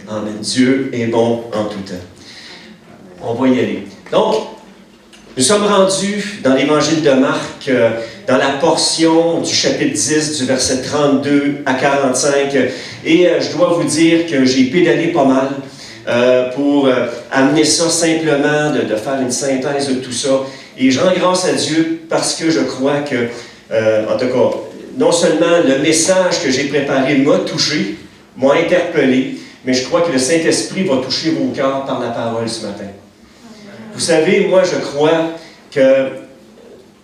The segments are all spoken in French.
Amen. Dieu est bon en tout temps. On va y aller. Donc, nous sommes rendus dans l'Évangile de Marc, dans la portion du chapitre 10, du verset 32 à 45. Et je dois vous dire que j'ai pédalé pas mal pour amener ça simplement, de faire une synthèse de tout ça. Et je rends grâce à Dieu parce que je crois que, en tout cas, non seulement le message que j'ai préparé m'a touché, m'a interpellé, mais je crois que le Saint-Esprit va toucher vos cœurs par la parole ce matin. Vous savez, moi, je crois que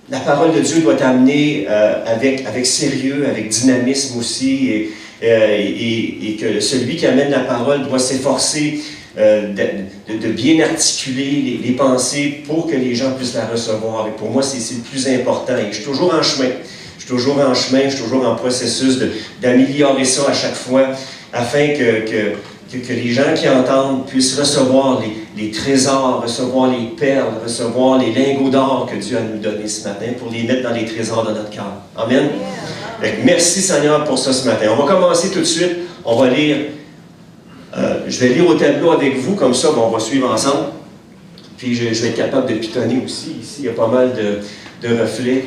la parole de Dieu doit être amenée avec sérieux, avec dynamisme aussi, et que celui qui amène la parole doit s'efforcer de bien articuler les pensées pour que les gens puissent la recevoir. Et pour moi, c'est le plus important. Et je suis toujours en chemin. Je suis toujours en processus d'améliorer ça à chaque fois, afin que les gens qui entendent puissent recevoir les trésors, recevoir les perles, recevoir les lingots d'or que Dieu a nous donnés ce matin pour les mettre dans les trésors de notre cœur. Amen. Merci Seigneur pour ça ce matin. On va commencer tout de suite. On va lire, je vais lire au tableau avec vous, comme ça on va suivre ensemble. Puis je vais être capable de pitonner aussi. Ici, il y a pas mal de reflets.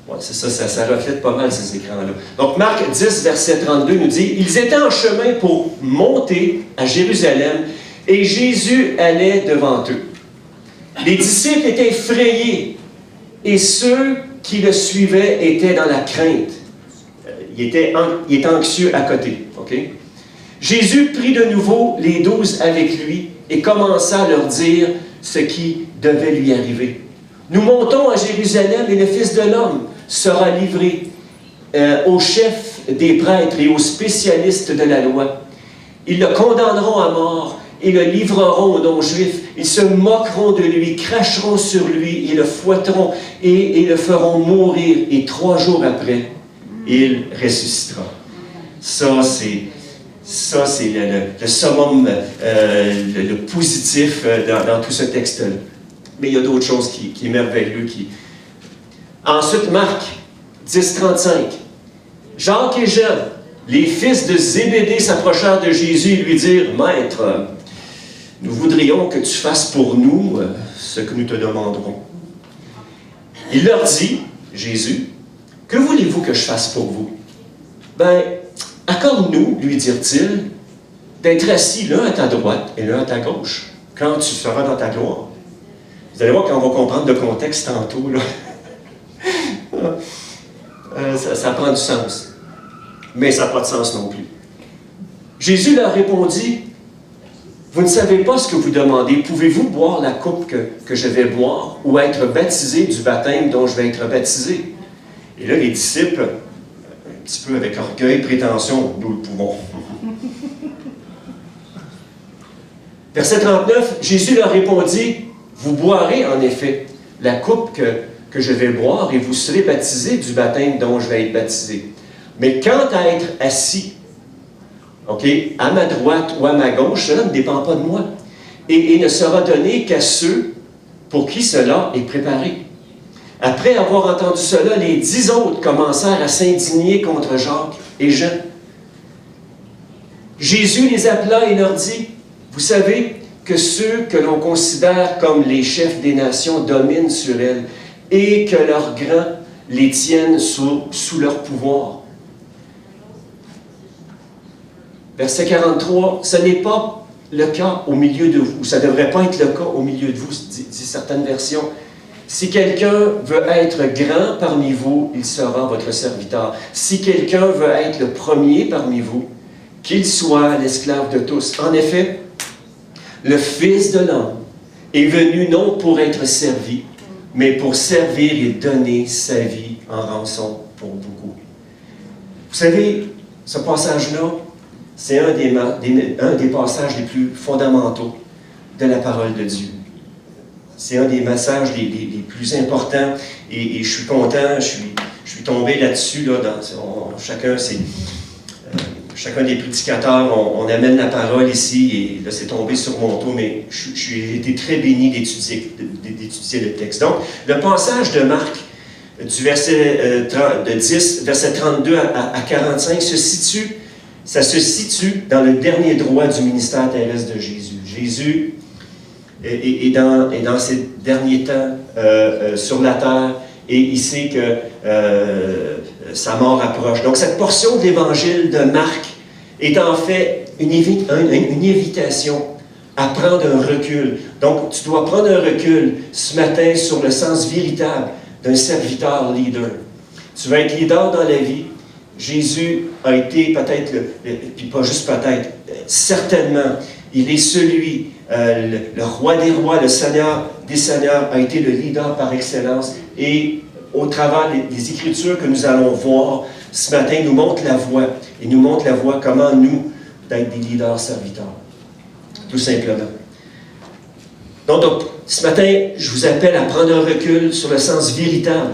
Ouais, c'est ça reflète pas mal ces écrans-là. Donc, Marc 10, verset 32 nous dit « Ils étaient en chemin pour monter à Jérusalem, et Jésus allait devant eux. Les disciples étaient effrayés, et ceux qui le suivaient étaient dans la crainte. » Il était anxieux à côté. Okay? Jésus prit de nouveau les 12 avec lui, et commença à leur dire ce qui devait lui arriver. « Nous montons à Jérusalem, et le Fils de l'homme sera livré aux chefs des prêtres et aux spécialistes de la loi. Ils le condamneront à mort et le livreront aux non-juifs. Ils se moqueront de lui, cracheront sur lui, et le fouetteront et le feront mourir. Et 3 jours après, il ressuscitera. » Ça, c'est le summum, le positif dans tout ce texte-là. Mais il y a d'autres choses qui est merveilleux. Ensuite, Marc 10, 35. Jacques et Jean, les fils de Zébédée, s'approchèrent de Jésus et lui dirent « Maître, nous voudrions que tu fasses pour nous ce que nous te demanderons. » Il leur dit, Jésus, « Que voulez-vous que je fasse pour vous? » « Ben, accorde-nous, lui dirent-ils, d'être assis l'un à ta droite et l'un à ta gauche, quand tu seras dans ta gloire. » Vous allez voir quand on va comprendre le contexte tantôt, là. Ça prend du sens. Mais ça n'a pas de sens non plus. Jésus leur répondit, « Vous ne savez pas ce que vous demandez. Pouvez-vous boire la coupe que je vais boire ou être baptisé du baptême dont je vais être baptisé? » Et là, les disciples, un petit peu avec orgueil, prétention, nous le pouvons. Verset 39, Jésus leur répondit, « Vous boirez en effet la coupe que je vais boire et vous serez baptisés du baptême dont je vais être baptisé. Mais quant à être assis, à ma droite ou à ma gauche, cela ne dépend pas de moi. Et ne sera donné qu'à ceux pour qui cela est préparé. » Après avoir entendu cela, les 10 autres commencèrent à s'indigner contre Jacques et Jean. Jésus les appela et leur dit, « Vous savez que ceux que l'on considère comme les chefs des nations dominent sur elles, et que leurs grands les tiennent sous leur pouvoir. » Verset 43, « Ce n'est pas le cas au milieu de vous. » Ça ne devrait pas être le cas au milieu de vous, dit certaines versions. « Si quelqu'un veut être grand parmi vous, il sera votre serviteur. Si quelqu'un veut être le premier parmi vous, qu'il soit l'esclave de tous. En effet, le Fils de l'homme est venu non pour être servi, mais pour servir et donner sa vie en rançon pour beaucoup. » Vous savez, ce passage-là, c'est un des passages les plus fondamentaux de la parole de Dieu. C'est un des messages les plus importants et je suis content, je suis tombé là-dessus. Là, chacun des prédicateurs, on amène la parole ici et là c'est tombé sur mon dos, mais j'ai été très béni d'étudier le texte. Donc, le passage de Marc, du verset 10, verset 32 à 45, se situe ça se situe dans le dernier droit du ministère terrestre de Jésus. Jésus est dans ces derniers temps sur la terre et il sait que sa mort approche. Donc cette portion de l'Évangile de Marc est en fait une invitation à prendre un recul. Donc tu dois prendre un recul ce matin sur le sens véritable d'un serviteur leader. Tu vas être leader dans la vie. Jésus a été peut-être, puis pas juste peut-être, certainement, il est celui, le roi des rois, le Seigneur des seigneurs, a été le leader par excellence. Et au travers des Écritures que nous allons voir ce matin, il nous montre la voie. Il nous montre la voie comment nous, d'être des leaders serviteurs. Tout simplement. Donc, ce matin, je vous appelle à prendre un recul sur le sens véritable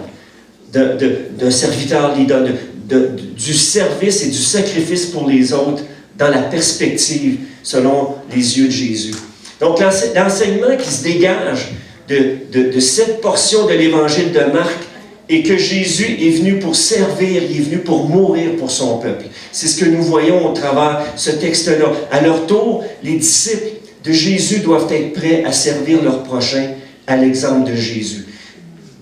d'un serviteur leader, du service et du sacrifice pour les autres dans la perspective selon les yeux de Jésus. Donc, l'enseignement qui se dégage de cette portion de l'Évangile de Marc est que Jésus est venu pour servir, il est venu pour mourir pour son peuple. C'est ce que nous voyons au travers de ce texte-là. À leur tour, les disciples de Jésus doivent être prêts à servir leur prochain à l'exemple de Jésus.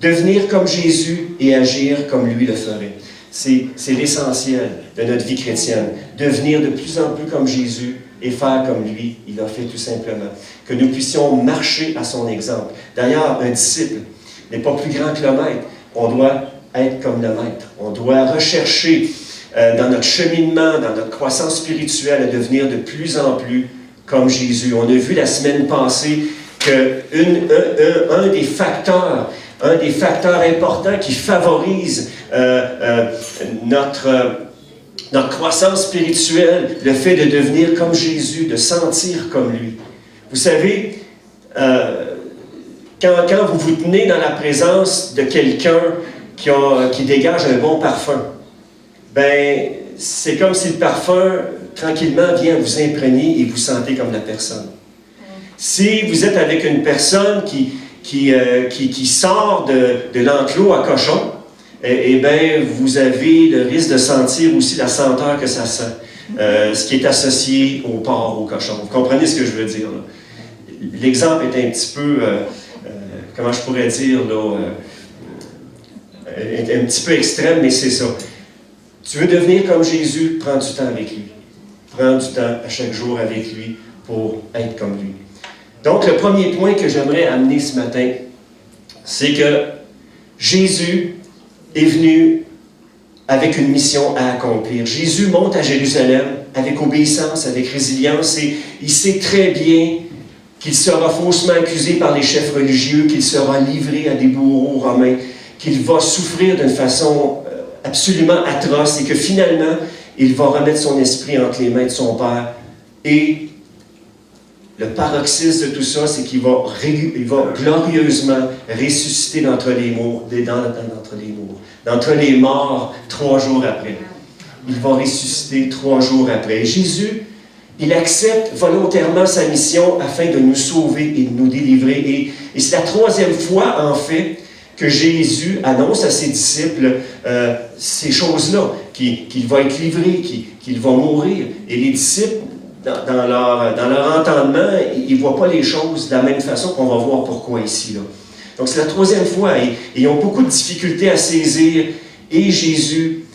Devenir comme Jésus et agir comme lui le ferait. C'est l'essentiel de notre vie chrétienne. Devenir de plus en plus comme Jésus et faire comme lui, il a fait tout simplement. Que nous puissions marcher à son exemple. D'ailleurs, un disciple n'est pas plus grand que le maître. On doit être comme le maître. On doit rechercher dans notre cheminement, dans notre croissance spirituelle, à devenir de plus en plus comme Jésus. On a vu la semaine passée qu'un des facteurs importants qui favorise notre croissance spirituelle, le fait de devenir comme Jésus, de sentir comme lui. Vous savez, quand vous vous tenez dans la présence de quelqu'un qui dégage un bon parfum, ben c'est comme si le parfum, tranquillement, vient vous imprégner et vous sentez comme la personne. Si vous êtes avec une personne qui sort de l'enclos à cochon, eh bien, vous avez le risque de sentir aussi la senteur que ça sent, ce qui est associé au porc, au cochon. Vous comprenez ce que je veux dire, là? L'exemple est un petit peu, comment je pourrais dire, là, un petit peu extrême, mais c'est ça. Tu veux devenir comme Jésus, prends du temps avec lui. Prends du temps à chaque jour avec lui pour être comme lui. Donc, le premier point que j'aimerais amener ce matin, c'est que Jésus est venu avec une mission à accomplir. Jésus monte à Jérusalem avec obéissance, avec résilience, et il sait très bien qu'il sera faussement accusé par les chefs religieux, qu'il sera livré à des bourreaux romains, qu'il va souffrir d'une façon absolument atroce et que finalement, il va remettre son esprit entre les mains de son Père. Et le paroxysme de tout ça, c'est qu'il va glorieusement ressusciter d'entre les morts 3 jours après. Il va ressusciter 3 jours après. Et Jésus, il accepte volontairement sa mission afin de nous sauver et de nous délivrer. Et c'est la 3e fois, en fait, que Jésus annonce à ses disciples ces choses-là, qu'il va être livré, qu'il va mourir. Et les disciples, dans leur entendement, ils ne voient pas les choses de la même façon qu'on va voir pourquoi ici. Là. Donc c'est la 3e fois. Et ils ont beaucoup de difficultés à saisir. Et Jésus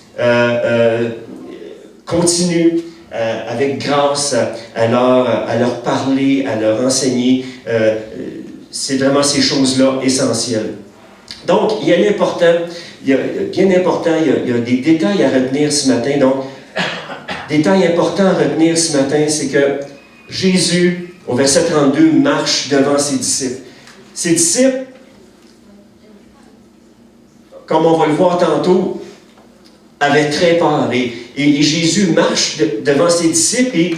continue avec grâce à leur parler, à leur enseigner. C'est vraiment ces choses-là essentielles. Donc, il y a des détails à retenir ce matin. Donc, détail important à retenir ce matin, c'est que Jésus, au verset 32, marche devant ses disciples. Ses disciples, comme on va le voir tantôt, avaient très peur. Et Jésus marche devant ses disciples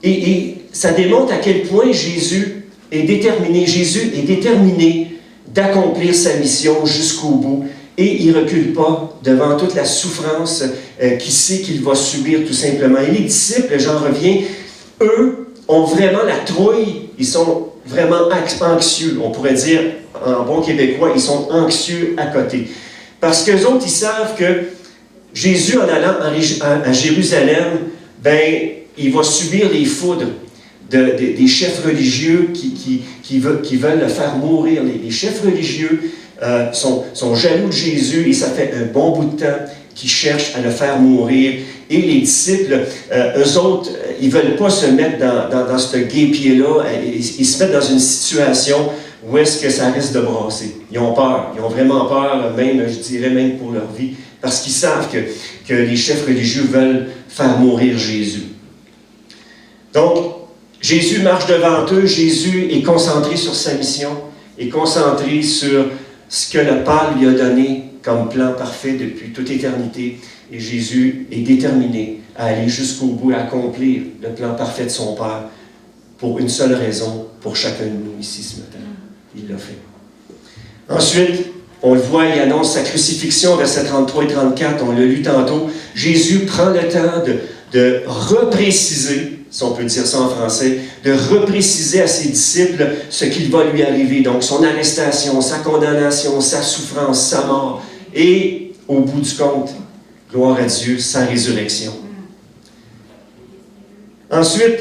et ça démontre à quel point Jésus est déterminé. Jésus est déterminé d'accomplir sa mission jusqu'au bout. Et il ne recule pas devant toute la souffrance qu'il sait qu'il va subir tout simplement. Et les disciples, j'en reviens, eux ont vraiment la trouille, ils sont vraiment anxieux. On pourrait dire, en bon québécois, ils sont anxieux à côté. Parce qu'eux autres, ils savent que Jésus, en allant à Jérusalem, ben, il va subir les foudres des chefs religieux qui veulent le faire mourir. Les chefs religieux sont jaloux de Jésus et ça fait un bon bout de temps qu'ils cherchent à le faire mourir. Et les disciples, eux autres, ils ne veulent pas se mettre dans ce guépier-là. Ils se mettent dans une situation où est-ce que ça risque de brasser. Ils ont peur. Ils ont vraiment peur, même, je dirais, même pour leur vie, parce qu'ils savent que les chefs religieux veulent faire mourir Jésus. Donc, Jésus marche devant eux. Jésus est concentré sur sa mission, est concentré sur ce que le Père lui a donné comme plan parfait depuis toute éternité. Et Jésus est déterminé à aller jusqu'au bout, à accomplir le plan parfait de son Père pour une seule raison, pour chacun de nous ici ce matin. Il l'a fait. Ensuite, on le voit, il annonce sa crucifixion, versets 33 et 34, on l'a lu tantôt. Jésus prend le temps de repréciser, si on peut dire ça en français, de repréciser à ses disciples ce qu'il va lui arriver. Donc, son arrestation, sa condamnation, sa souffrance, sa mort. Et, au bout du compte, gloire à Dieu, sa résurrection. Ensuite,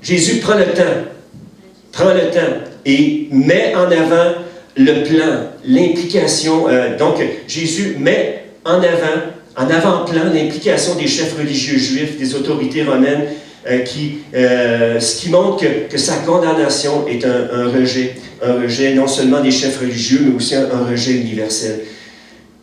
Jésus prend le temps et met en avant le plan, l'implication. Donc, Jésus met en avant-plan l'implication des chefs religieux juifs, des autorités romaines, ce qui montre que sa condamnation est un rejet non seulement des chefs religieux, mais aussi un rejet universel.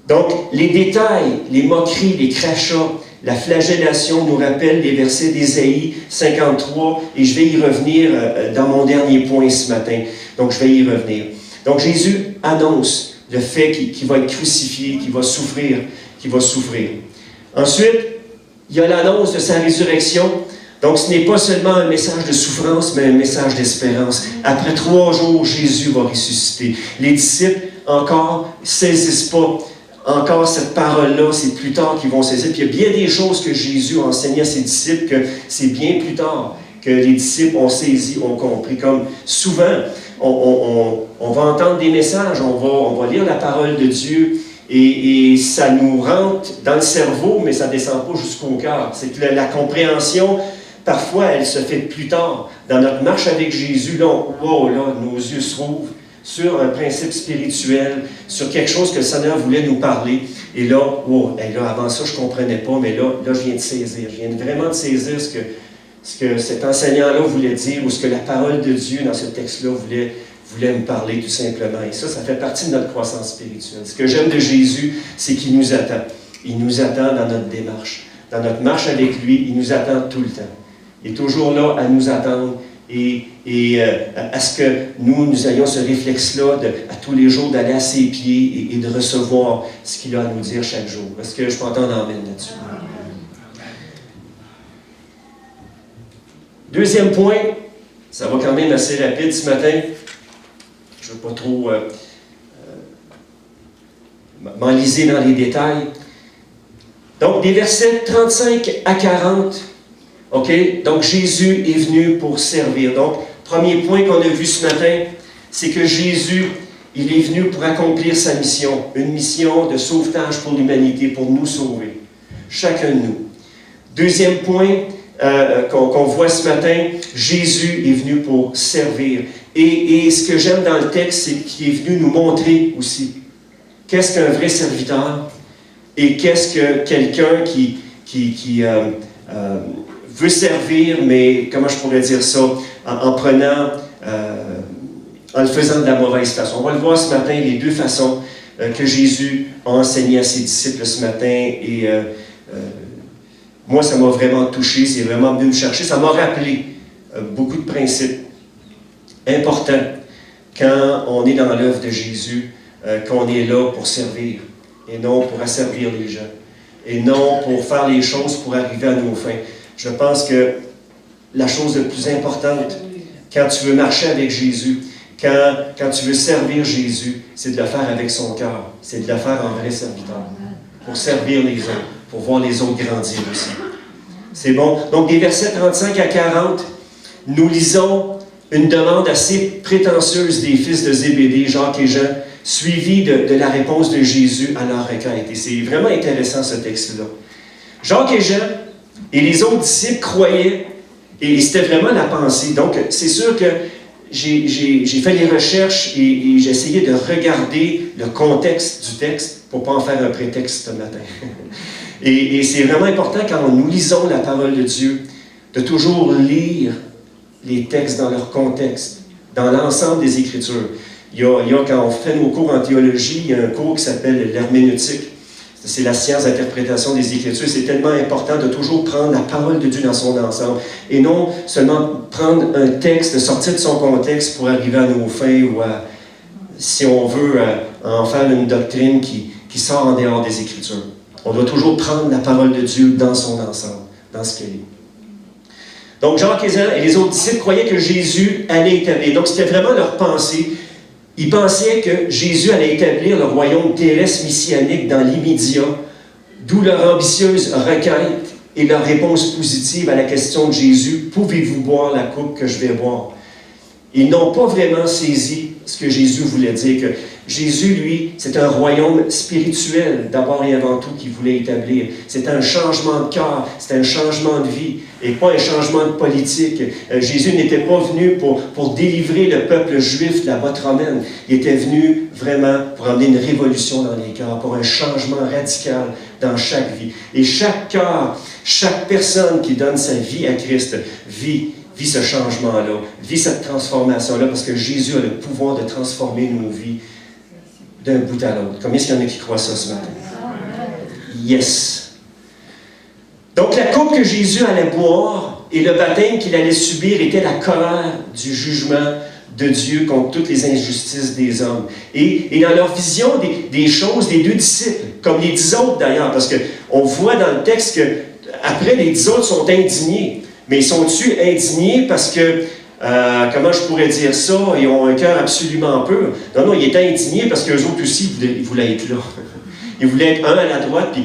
Donc, les détails, les moqueries, les crachats, la flagellation nous rappellent les versets d'Ésaïe 53, et je vais y revenir dans mon dernier point ce matin. Donc, je vais y revenir. Donc, Jésus annonce le fait qu'il va être crucifié, qu'il va souffrir. Ensuite, il y a l'annonce de sa résurrection. Donc, ce n'est pas seulement un message de souffrance, mais un message d'espérance. Après 3 jours, Jésus va ressusciter. Les disciples, encore, ne saisissent pas encore cette parole-là, c'est plus tard qu'ils vont saisir. Puis il y a bien des choses que Jésus a enseignées à ses disciples que c'est bien plus tard que les disciples ont saisi, ont compris. Comme souvent, on va entendre des messages, on va lire la parole de Dieu et ça nous rentre dans le cerveau, mais ça ne descend pas jusqu'au cœur. C'est que la compréhension, parfois, elle se fait plus tard. Dans notre marche avec Jésus, là, nos yeux s'ouvrent sur un principe spirituel, sur quelque chose que le Seigneur voulait nous parler. Et là, avant ça, je ne comprenais pas, mais là, je viens de saisir. Je viens vraiment de saisir ce que cet enseignant-là voulait dire, ou ce que la parole de Dieu dans ce texte-là voulait me parler tout simplement. Et ça fait partie de notre croissance spirituelle. Ce que j'aime de Jésus, c'est qu'il nous attend. Il nous attend dans notre démarche. Dans notre marche avec lui, il nous attend tout le temps. Il est toujours là à nous attendre et à ce que nous ayons ce réflexe-là à tous les jours d'aller à ses pieds et de recevoir ce qu'il a à nous dire chaque jour. Est-ce que je peux entendre amène là-dessus? Deuxième point, ça va quand même assez rapide ce matin. Je ne veux pas trop m'enliser dans les détails. Donc, des versets 35 à 40. OK? Donc, Jésus est venu pour servir. Donc, premier point qu'on a vu ce matin, c'est que Jésus, il est venu pour accomplir sa mission. Une mission de sauvetage pour l'humanité, pour nous sauver. Chacun de nous. Deuxième point qu'on voit ce matin, Jésus est venu pour servir. Et ce que j'aime dans le texte, c'est qu'il est venu nous montrer aussi qu'est-ce qu'un vrai serviteur et qu'est-ce que quelqu'un qui veut servir, mais comment je pourrais dire ça, en le faisant de la mauvaise façon. On va le voir ce matin, les deux façons que Jésus a enseigné à ses disciples ce matin. Et moi, ça m'a vraiment touché, c'est vraiment venu me chercher. Ça m'a rappelé beaucoup de principes importants quand on est dans l'œuvre de Jésus, qu'on est là pour servir, et non pour asservir les gens, et non pour faire les choses pour arriver à nos fins. Je pense que la chose la plus importante, quand tu veux marcher avec Jésus, quand tu veux servir Jésus, c'est de le faire avec son cœur. C'est de le faire en vrai serviteur. Pour servir les autres, pour voir les autres grandir aussi. C'est bon? Donc, des versets 35 à 40, nous lisons une demande assez prétentieuse des fils de Zébédée, Jacques et Jean, suivie de la réponse de Jésus à leur requête. Et c'est vraiment intéressant ce texte-là. Jacques et Jean et les autres disciples croyaient, et c'était vraiment la pensée. Donc, c'est sûr que j'ai fait les recherches et j'ai essayé de regarder le contexte du texte pour ne pas en faire un prétexte ce matin. Et c'est vraiment important quand nous lisons la parole de Dieu, de toujours lire les textes dans leur contexte, dans l'ensemble des Écritures. Quand on fait nos cours en théologie, il y a un cours qui s'appelle l'herméneutique. C'est la science d'interprétation des Écritures. C'est tellement important de toujours prendre la parole de Dieu dans son ensemble et non seulement prendre un texte, sortir de son contexte pour arriver à nos fins ou si on veut, en faire une doctrine qui sort en dehors des Écritures. On doit toujours prendre la parole de Dieu dans son ensemble, dans ce qu'elle est. Donc, Jacques et les autres disciples croyaient que Jésus allait établir. Donc, c'était vraiment leur pensée. Ils pensaient que Jésus allait établir le royaume terrestre messianique dans l'immédiat, d'où leur ambitieuse requête et leur réponse positive à la question de Jésus, « Pouvez-vous boire la coupe que je vais boire? » Ils n'ont pas vraiment saisi ce que Jésus voulait dire, que Jésus, lui, c'est un royaume spirituel, d'abord et avant tout, qu'il voulait établir. C'est un changement de cœur, c'est un changement de vie, et pas un changement de politique. Jésus n'était pas venu pour délivrer le peuple juif de la botte romaine. Il était venu vraiment pour amener une révolution dans les cœurs, pour un changement radical dans chaque vie. Et chaque cœur, chaque personne qui donne sa vie à Christ vit ce changement-là, vit cette transformation-là, parce que Jésus a le pouvoir de transformer nos vies d'un bout à l'autre. Combien est-ce qu'il y en a qui croient ça ce matin? Yes! Donc la coupe que Jésus allait boire et le baptême qu'il allait subir était la colère du jugement de Dieu contre toutes les injustices des hommes. Et dans leur vision des choses, les deux disciples, comme les 10 autres d'ailleurs, parce qu'on voit dans le texte que après les 10 autres sont indignés. Mais ils sont-ils indignés parce que, comment je pourrais dire ça, ils ont un cœur absolument pur? Non, ils étaient indignés parce qu'eux autres aussi, ils voulaient être là. Ils voulaient être un à la droite, puis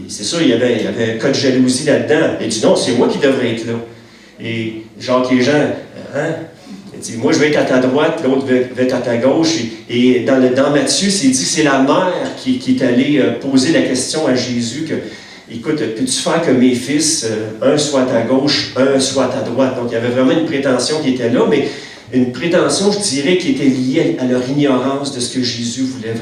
c'est sûr, il y avait un cas de jalousie là-dedans. Il dit, non, c'est moi qui devrais être là. Et Jacques et Jean, il dit, moi je vais être à ta droite, l'autre va être à ta gauche. Et dans Matthieu, c'est dit que c'est la mère qui est allée poser la question à Jésus que, écoute, peux-tu faire que mes fils, un soit à ta gauche, un soit à ta droite? Donc, il y avait vraiment une prétention qui était là, mais une prétention, je dirais, qui était liée à leur ignorance de ce que Jésus voulait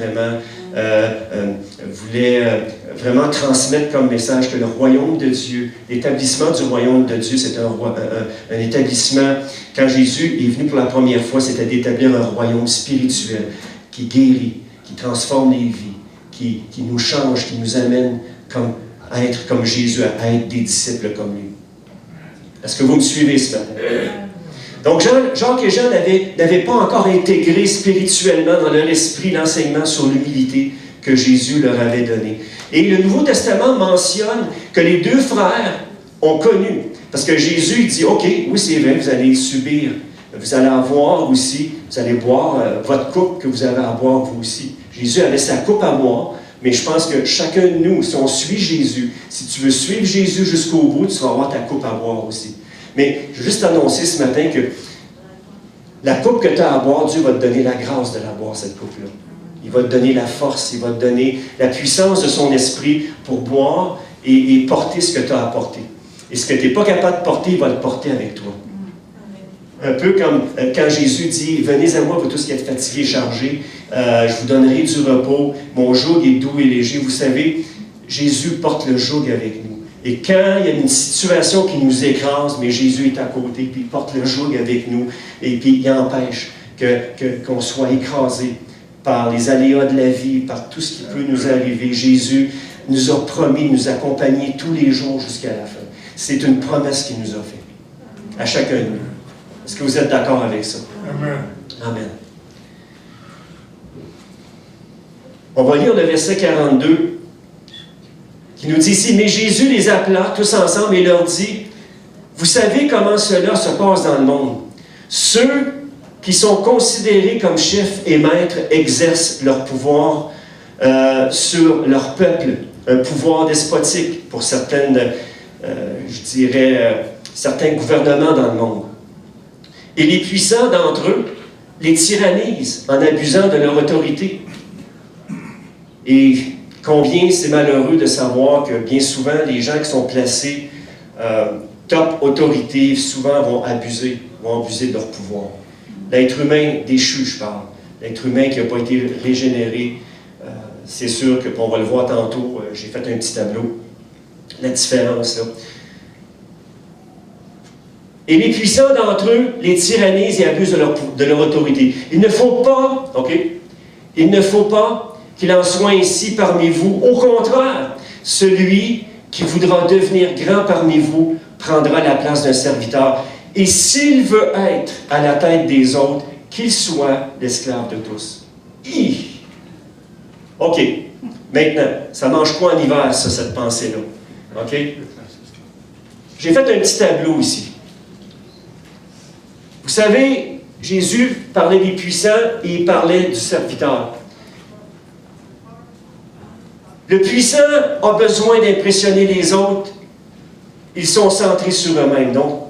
vraiment transmettre comme message, que le royaume de Dieu, l'établissement du royaume de Dieu, c'est un établissement, quand Jésus est venu pour la première fois, c'était d'établir un royaume spirituel qui guérit, qui transforme les vies, qui nous change, qui nous amène à être comme Jésus, à être des disciples comme lui. Est-ce que vous me suivez ce matin? Donc, Jacques et Jean n'avaient pas encore intégré spirituellement dans leur esprit l'enseignement sur l'humilité que Jésus leur avait donné. Et le Nouveau Testament mentionne que les deux frères ont connu. Parce que Jésus dit, OK, oui, c'est vrai, vous allez subir, vous allez avoir aussi, vous allez boire votre coupe que vous avez à boire vous aussi. Jésus avait sa coupe à boire. Mais je pense que chacun de nous, si on suit Jésus, si tu veux suivre Jésus jusqu'au bout, tu vas avoir ta coupe à boire aussi. Mais je veux juste annoncer ce matin que la coupe que tu as à boire, Dieu va te donner la grâce de la boire, cette coupe-là. Il va te donner la force, il va te donner la puissance de son esprit pour boire et porter ce que tu as à porter. Et ce que tu n'es pas capable de porter, il va le porter avec toi. Un peu comme quand Jésus dit « Venez à moi, vous tous qui êtes fatigués et chargés, je vous donnerai du repos, mon joug est doux et léger. » Vous savez, Jésus porte le joug avec nous. Et quand il y a une situation qui nous écrase, mais Jésus est à côté, puis il porte le joug avec nous, et puis il empêche qu'on soit écrasé par les aléas de la vie, par tout ce qui peut nous arriver. Jésus nous a promis de nous accompagner tous les jours jusqu'à la fin. C'est une promesse qu'il nous a faite, à chacun de nous. Est-ce que vous êtes d'accord avec ça? Amen. Amen. On va lire le verset 42 qui nous dit ici, « Mais Jésus les appela tous ensemble et leur dit, « Vous savez comment cela se passe dans le monde. Ceux qui sont considérés comme chefs et maîtres exercent leur pouvoir sur leur peuple, un pouvoir despotique pour certains gouvernements dans le monde. Et les puissants d'entre eux les tyrannisent en abusant de leur autorité. Et Combien c'est malheureux de savoir que bien souvent, les gens qui sont placés top autorité, souvent vont abuser de leur pouvoir. L'être humain déchu, je parle. L'être humain qui n'a pas été régénéré, c'est sûr que, on va le voir tantôt, j'ai fait un petit tableau, la différence là. Et les puissants d'entre eux les tyrannisent et abusent de leur autorité. Il ne faut pas, OK? Il ne faut pas qu'il en soit ainsi parmi vous. Au contraire, celui qui voudra devenir grand parmi vous prendra la place d'un serviteur. Et s'il veut être à la tête des autres, qu'il soit l'esclave de tous. OK. Maintenant, ça mange quoi en hiver, ça, cette pensée-là? OK? J'ai fait un petit tableau ici. Vous savez, Jésus parlait des puissants et il parlait du serviteur. Le puissant a besoin d'impressionner les autres. Ils sont centrés sur eux-mêmes. Donc,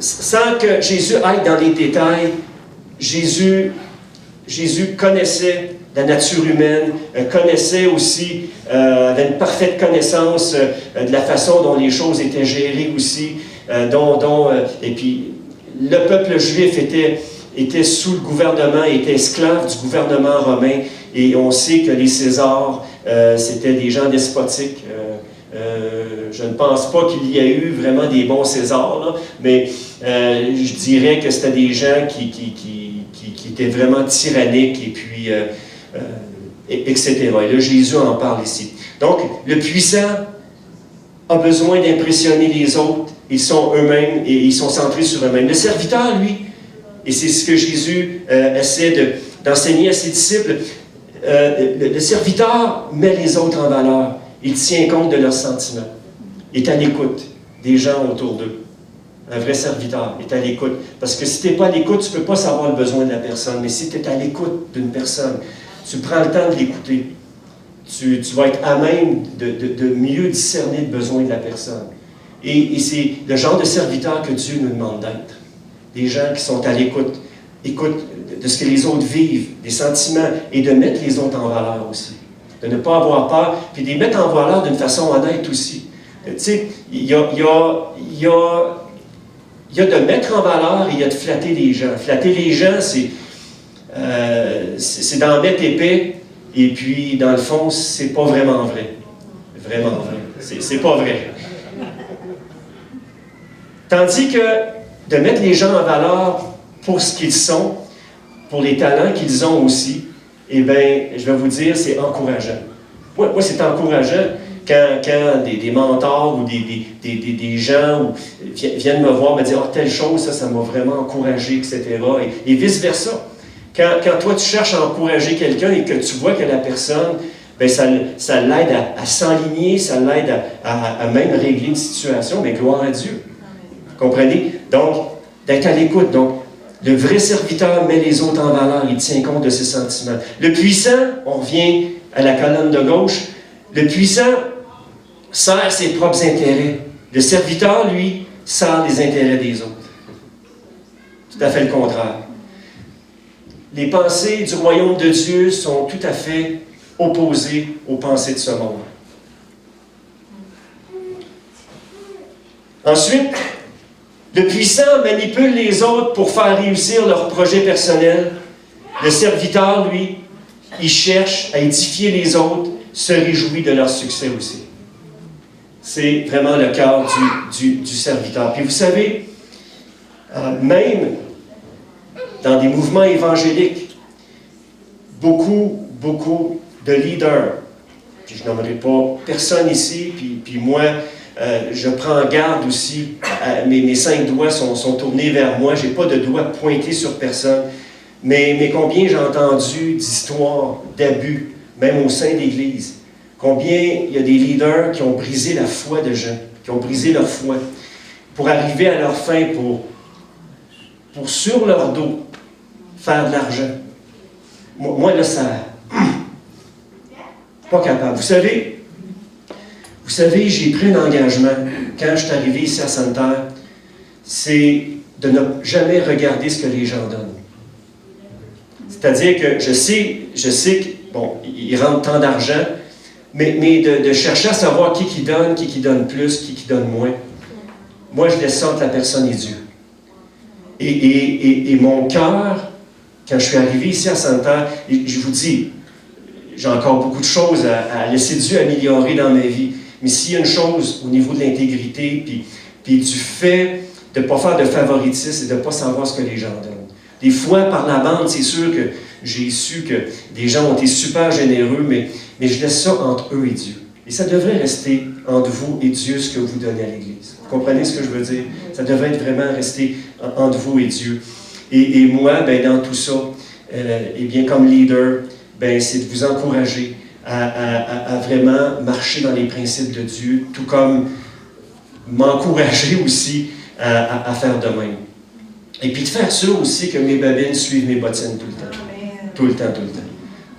sans que Jésus aille dans les détails, Jésus connaissait la nature humaine, connaissait aussi, avait une parfaite connaissance de la façon dont les choses étaient gérées aussi, et puis le peuple juif était sous le gouvernement, était esclave du gouvernement romain, et on sait que les Césars, c'était des gens despotiques. Je ne pense pas qu'il y ait eu vraiment des bons Césars, là, mais je dirais que c'était des gens qui étaient vraiment tyranniques, et puis etc. Et là, Jésus en parle ici. Donc, le puissant a besoin d'impressionner les autres. Ils sont eux-mêmes et ils sont centrés sur eux-mêmes. Le serviteur, lui, et c'est ce que Jésus essaie d'enseigner à ses disciples, le serviteur met les autres en valeur. Il tient compte de leurs sentiments. Il est à l'écoute des gens autour d'eux. Un vrai serviteur est à l'écoute. Parce que si tu n'es pas à l'écoute, tu ne peux pas savoir le besoin de la personne. Mais si tu es à l'écoute d'une personne, tu prends le temps de l'écouter. Tu vas être à même de mieux discerner le besoin de la personne. Et c'est le genre de serviteur que Dieu nous demande d'être. Des gens qui sont à l'écoute. Écoute de ce que les autres vivent, des sentiments, et de mettre les autres en valeur aussi. De ne pas avoir peur, puis de les mettre en valeur d'une façon honnête aussi. Tu sais, il y a de mettre en valeur et il y a de flatter les gens. Flatter les gens, c'est d'en mettre épais, et puis, dans le fond, c'est pas vraiment vrai. Vraiment vrai. C'est pas vrai. Tandis que de mettre les gens en valeur pour ce qu'ils sont, pour les talents qu'ils ont aussi, eh bien, je vais vous dire, c'est encourageant. Moi c'est encourageant quand des mentors ou des gens viennent me voir, me dire « Ah, telle chose, ça m'a vraiment encouragé, etc. » Et vice-versa. Quand toi, tu cherches à encourager quelqu'un et que tu vois que la personne, bien, ça l'aide à s'enligner, ça l'aide à même régler une situation, bien, gloire à Dieu. Vous comprenez? Donc, d'être à l'écoute. Donc, le vrai serviteur met les autres en valeur, il tient compte de ses sentiments. Le puissant, on revient à la colonne de gauche, le puissant sert ses propres intérêts. Le serviteur, lui, sert les intérêts des autres. Tout à fait le contraire. Les pensées du royaume de Dieu sont tout à fait opposées aux pensées de ce monde. Ensuite, le puissant manipule les autres pour faire réussir leurs projets personnels. Le serviteur, lui, il cherche à édifier les autres, se réjouit de leur succès aussi. C'est vraiment le cœur du serviteur. Puis vous savez, même dans des mouvements évangéliques, beaucoup de leaders, puis je n'aimerais pas personne ici, puis moi, je prends garde aussi, mes 5 doigts sont tournés vers moi, je n'ai pas de doigts pointés sur personne, mais combien j'ai entendu d'histoires d'abus, même au sein de l'Église. Combien il y a des leaders qui ont brisé la foi de gens, qui ont brisé leur foi, pour arriver à leur fin, pour sur leur dos, faire de l'argent. Moi là, ça... Pas capable. Vous savez, j'ai pris un engagement, quand je suis arrivé ici à Sainte-Terre, c'est de ne jamais regarder ce que les gens donnent. C'est C'est-à-dire que je sais que, bon, il rentre tant d'argent, mais de chercher à savoir qui donne plus, qui donne moins. Moi, je laisse ça entre la personne et Dieu. Et mon cœur, quand je suis arrivé ici à Sainte-Terre, je vous dis, j'ai encore beaucoup de choses à laisser Dieu améliorer dans ma vie. Mais s'il y a une chose au niveau de l'intégrité, puis du fait de ne pas faire de favoritisme et de ne pas savoir ce que les gens donnent. Des fois, par la bande, c'est sûr que j'ai su que des gens ont été super généreux, mais je laisse ça entre eux et Dieu. Et ça devrait rester entre vous et Dieu ce que vous donnez à l'Église. Vous comprenez ce que je veux dire? Ça devrait être vraiment rester entre vous et Dieu. Et moi, ben, dans tout ça, eh bien, comme leader, ben, c'est de vous encourager à vraiment marcher dans les principes de Dieu, tout comme m'encourager aussi à faire de même. Et puis de faire sûr aussi que mes babines suivent mes bottines tout le temps. Tout le temps.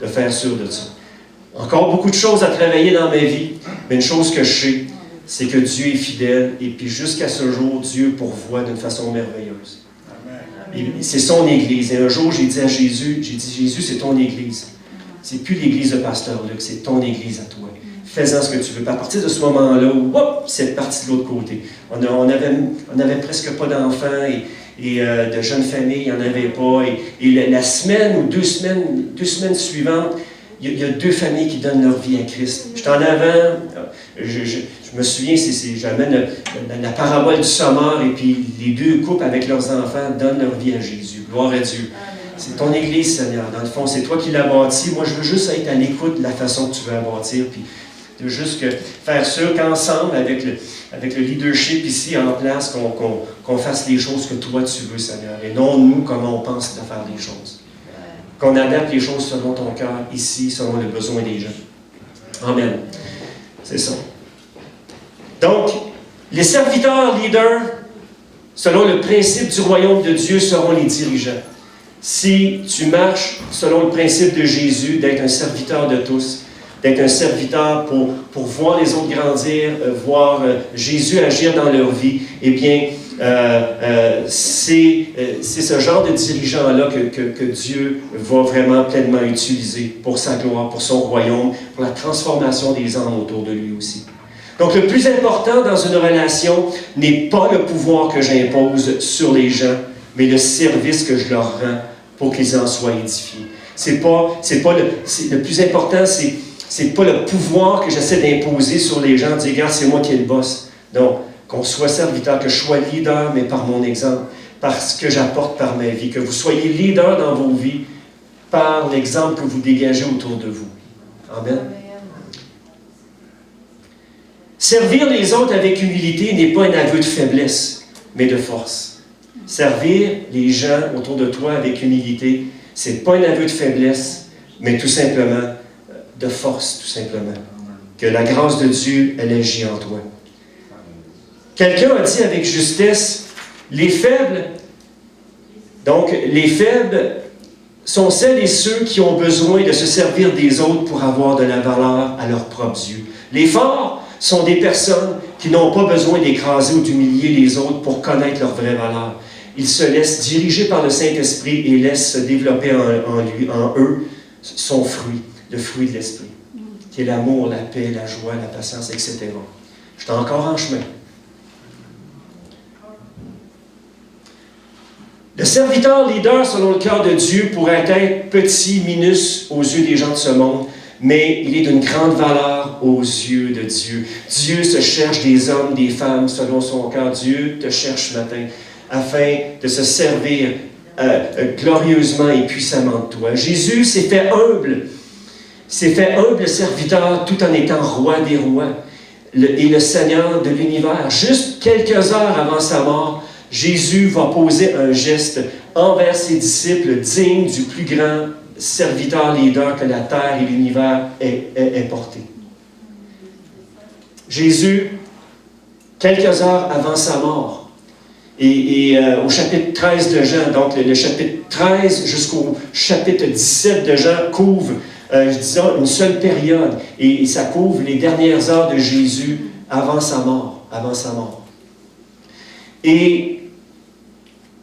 De faire sûr de ça. Encore beaucoup de choses à travailler dans ma vie, mais une chose que je sais, c'est que Dieu est fidèle, et puis jusqu'à ce jour, Dieu pourvoit d'une façon merveilleuse. C'est son Église. Et un jour, j'ai dit à Jésus, Jésus, c'est ton Église. C'est plus l'Église de Pasteur Luc, c'est ton Église à toi. Fais-en ce que tu veux. À partir de ce moment-là, c'est parti de l'autre côté. On avait presque pas d'enfants, et de jeunes familles, il n'y en avait pas. Et la semaine ou deux semaines suivantes, il y a 2 familles qui donnent leur vie à Christ. J'étais en avant, je me souviens, j'amène la parabole du sommeur, et puis les 2 couples avec leurs enfants donnent leur vie à Jésus. Gloire à Dieu. C'est ton Église, Seigneur. Dans le fond, c'est toi qui l'as bâti. Moi, je veux juste être à l'écoute de la façon que tu veux la bâtir, puis de juste faire sûr qu'ensemble, avec le leadership ici en place, qu'on fasse les choses que toi tu veux, Seigneur, et non nous, comment on pense de faire les choses. Qu'on adapte les choses selon ton cœur, ici, selon les besoins des gens. Amen. C'est ça. Donc, les serviteurs leaders, selon le principe du royaume de Dieu, seront les dirigeants. Si tu marches selon le principe de Jésus, d'être un serviteur de tous, d'être un serviteur pour voir les autres grandir, voir Jésus agir dans leur vie, eh bien, c'est ce genre de dirigeant-là que Dieu va vraiment pleinement utiliser pour sa gloire, pour son royaume, pour la transformation des âmes autour de lui aussi. Donc, le plus important dans une relation n'est pas le pouvoir que j'impose sur les gens, mais le service que je leur rends pour qu'ils en soient édifiés. Le plus important, c'est pas le pouvoir que j'essaie d'imposer sur les gens, de dire, regarde, c'est moi qui ai le boss. Non, qu'on soit serviteur, que je sois leader, mais par mon exemple, par ce que j'apporte par ma vie, que vous soyez leader dans vos vies par l'exemple que vous dégagez autour de vous. Amen. Servir les autres avec humilité n'est pas un aveu de faiblesse, mais de force. Servir les gens autour de toi avec humilité, c'est pas un aveu de faiblesse, mais tout simplement de force, tout simplement. Que la grâce de Dieu, elle agit en toi. Quelqu'un a dit avec justesse, les faibles sont celles et ceux qui ont besoin de se servir des autres pour avoir de la valeur à leurs propres yeux. Les forts sont des personnes qui n'ont pas besoin d'écraser ou d'humilier les autres pour connaître leur vraie valeur. Ils se laissent diriger par le Saint-Esprit et laissent se développer en eux son fruit, le fruit de l'Esprit, qui est l'amour, la paix, la joie, la patience, etc. Je suis encore en chemin. Le serviteur leader, selon le cœur de Dieu, pourrait être petit, minus aux yeux des gens de ce monde, mais il est d'une grande valeur aux yeux de Dieu. Dieu se cherche des hommes, des femmes, selon son cœur. Dieu te cherche ce matin, afin de se servir glorieusement et puissamment de toi. Jésus s'est fait humble serviteur tout en étant roi des rois et le Seigneur de l'univers. Juste quelques heures avant sa mort, Jésus va poser un geste envers ses disciples digne du plus grand serviteur leader que la terre et l'univers aient porté. Jésus, quelques heures avant sa mort, et au chapitre 13 de Jean, donc le chapitre 13 jusqu'au chapitre 17 de Jean couvre, disons, une seule période, et ça couvre les dernières heures de Jésus avant sa mort. Et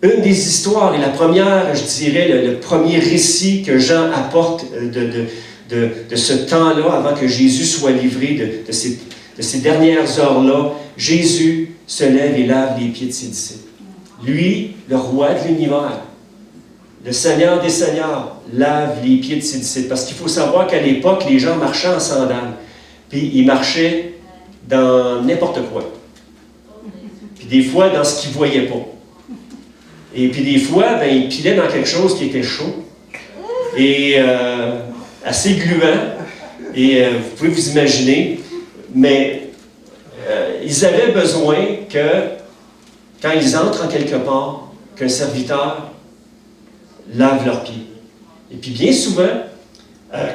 une des histoires, et la première, je dirais, le premier récit que Jean apporte de ce temps-là, avant que Jésus soit livré de ces dernières heures-là, Jésus se lève et lave les pieds de ses disciples. Lui, le roi de l'univers, le Seigneur des Seigneurs, lave les pieds de ses disciples. Parce qu'il faut savoir qu'à l'époque, les gens marchaient en sandales. Puis ils marchaient dans n'importe quoi. Puis des fois, dans ce qu'ils ne voyaient pas. Et puis des fois, ben, ils pilaient dans quelque chose qui était chaud. Et assez gluant. Et vous pouvez vous imaginer. Mais ils avaient besoin que, quand ils entrent en quelque part, qu'un serviteur lave leurs pieds. Et puis bien souvent,